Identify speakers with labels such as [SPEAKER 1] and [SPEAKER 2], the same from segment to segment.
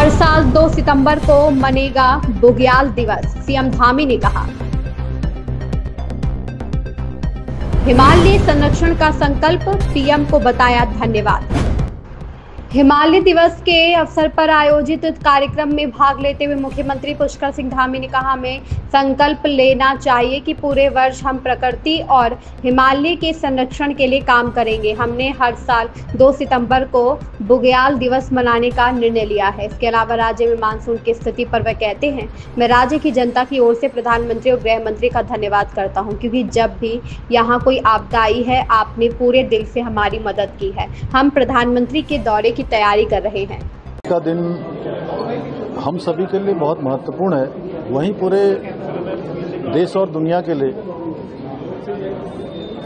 [SPEAKER 1] हर साल 2 सितंबर को मनेगा बुग्याल दिवस, सीएम धामी ने कहा। हिमालय संरक्षण का संकल्प, पीएम को बताया धन्यवाद। हिमालय दिवस के अवसर पर आयोजित कार्यक्रम में भाग लेते हुए मुख्यमंत्री पुष्कर सिंह धामी ने कहा, हमें संकल्प लेना चाहिए कि पूरे वर्ष हम प्रकृति और हिमालय के संरक्षण के लिए काम करेंगे। हमने हर साल 2 सितंबर को बुग्याल दिवस मनाने का निर्णय लिया है। इसके अलावा राज्य में मानसून की स्थिति पर वह कहते हैं, मैं राज्य की जनता की ओर से प्रधानमंत्री और गृह मंत्री का धन्यवाद करता हूं, क्योंकि जब भी यहाँ कोई आपदा आई है, आपने पूरे दिल से हमारी मदद की है। हम प्रधानमंत्री के दौरे की तैयारी कर रहे हैं।
[SPEAKER 2] का दिन हम सभी के लिए बहुत महत्वपूर्ण है, वहीं पूरे देश और दुनिया के लिए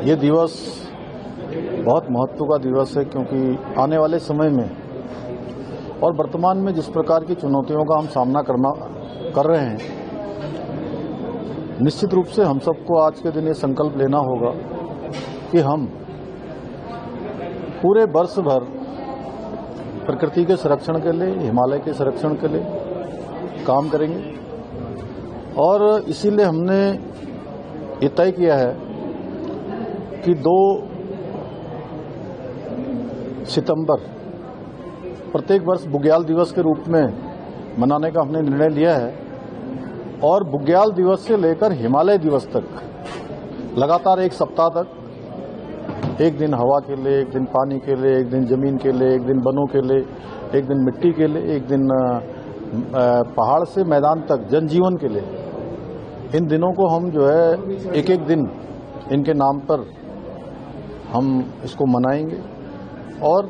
[SPEAKER 2] ये दिवस बहुत महत्व का दिवस है, क्योंकि आने वाले समय में और वर्तमान में जिस प्रकार की चुनौतियों का हम सामना कर रहे हैं, निश्चित रूप से हम सबको आज के दिन ये संकल्प लेना होगा कि हम पूरे वर्ष भर प्रकृति के संरक्षण के लिए, हिमालय के संरक्षण के लिए काम करेंगे। और इसीलिए हमने ये तय किया है कि 2 सितंबर प्रत्येक वर्ष बुग्याल दिवस के रूप में मनाने का हमने निर्णय लिया है। और बुग्याल दिवस से लेकर हिमालय दिवस तक लगातार 1 सप्ताह तक, एक दिन हवा के लिए, एक दिन पानी के लिए, एक दिन जमीन के लिए, एक दिन वनों के लिए, एक दिन मिट्टी के लिए, एक दिन पहाड़ से मैदान तक जनजीवन के लिए, इन दिनों को हम जो है एक एक दिन इनके नाम पर हम इसको मनाएंगे। और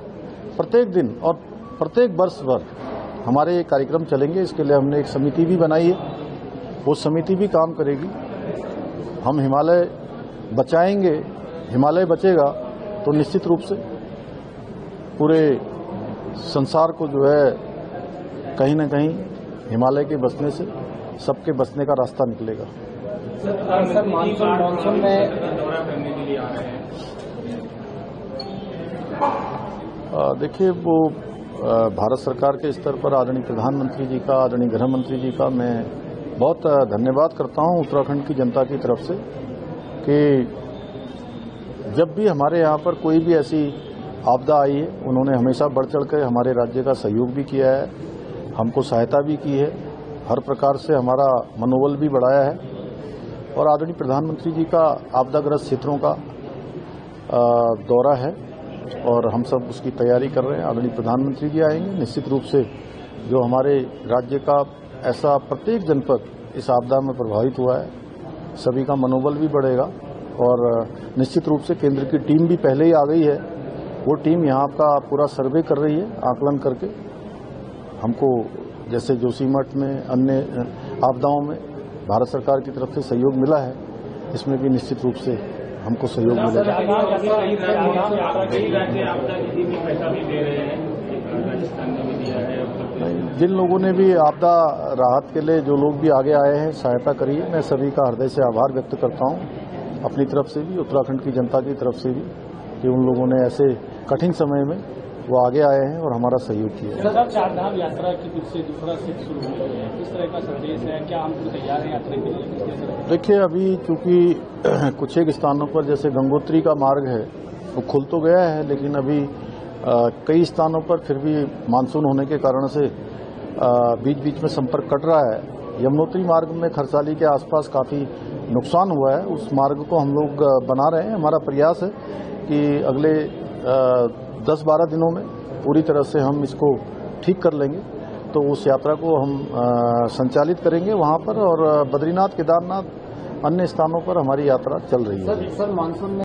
[SPEAKER 2] प्रत्येक दिन और प्रत्येक वर्ष भर हमारे ये कार्यक्रम चलेंगे। इसके लिए हमने एक समिति भी बनाई है, वो समिति भी काम करेगी। हम हिमालय बचाएंगे, हिमालय बचेगा तो निश्चित रूप से पूरे संसार को जो है कहीं न कहीं हिमालय के बसने से सबके बसने का रास्ता निकलेगा।
[SPEAKER 3] सर मानसून में
[SPEAKER 2] देखिए, वो भारत सरकार के स्तर पर आदरणीय प्रधानमंत्री जी का, आदरणीय गृह मंत्री जी का मैं बहुत धन्यवाद करता हूं उत्तराखंड की जनता की तरफ से कि जब भी हमारे यहाँ पर कोई भी ऐसी आपदा आई है, उन्होंने हमेशा बढ़ चढ़ कर हमारे राज्य का सहयोग भी किया है, हमको सहायता भी की है, हर प्रकार से हमारा मनोबल भी बढ़ाया है। और आदरणीय प्रधानमंत्री जी का आपदाग्रस्त क्षेत्रों का दौरा है और हम सब उसकी तैयारी कर रहे हैं। आदरणीय प्रधानमंत्री जी आएंगे, निश्चित रूप से जो हमारे राज्य का ऐसा प्रत्येक जनपद इस आपदा में प्रभावित हुआ है, सभी का मनोबल भी बढ़ेगा। और निश्चित रूप से केंद्र की टीम भी पहले ही आ गई है, वो टीम यहाँ का पूरा सर्वे कर रही है, आकलन करके हमको जैसे जोशीमठ में अन्य आपदाओं में भारत सरकार की तरफ से सहयोग मिला है, इसमें भी निश्चित रूप से हमको सहयोग मिलेगा। जिन लोगों ने भी आपदा राहत के लिए जो लोग भी आगे आए हैं, सहायता करी है, मैं सभी का हृदय से आभार व्यक्त करता हूँ, अपनी तरफ से भी, उत्तराखंड की जनता की तरफ से भी, कि उन लोगों ने ऐसे कठिन समय में वो आगे आए हैं और हमारा सहयोग किया है।
[SPEAKER 3] सर, 4 धाम यात्रा की फिर से दूसरा सेट शुरू हो गया है, किस तरह का संदेश है, क्या हम तैयार हैं यात्रा के लिए?
[SPEAKER 2] देखिए, अभी चूंकि कुछ एक स्थानों पर जैसे गंगोत्री का मार्ग है वो खुल तो गया है, लेकिन अभी कई स्थानों पर फिर भी मानसून होने के कारण से बीच बीच में संपर्क कट रहा है। यमुनोत्री मार्ग में खरसाली के आसपास काफ़ी नुकसान हुआ है, उस मार्ग को हम लोग बना रहे हैं। हमारा प्रयास है कि अगले 10-12 दिनों में पूरी तरह से हम इसको ठीक कर लेंगे, तो उस यात्रा को हम संचालित करेंगे वहाँ पर। और बद्रीनाथ, केदारनाथ, अन्य स्थानों पर हमारी यात्रा चल रही है।
[SPEAKER 3] सर मानसून में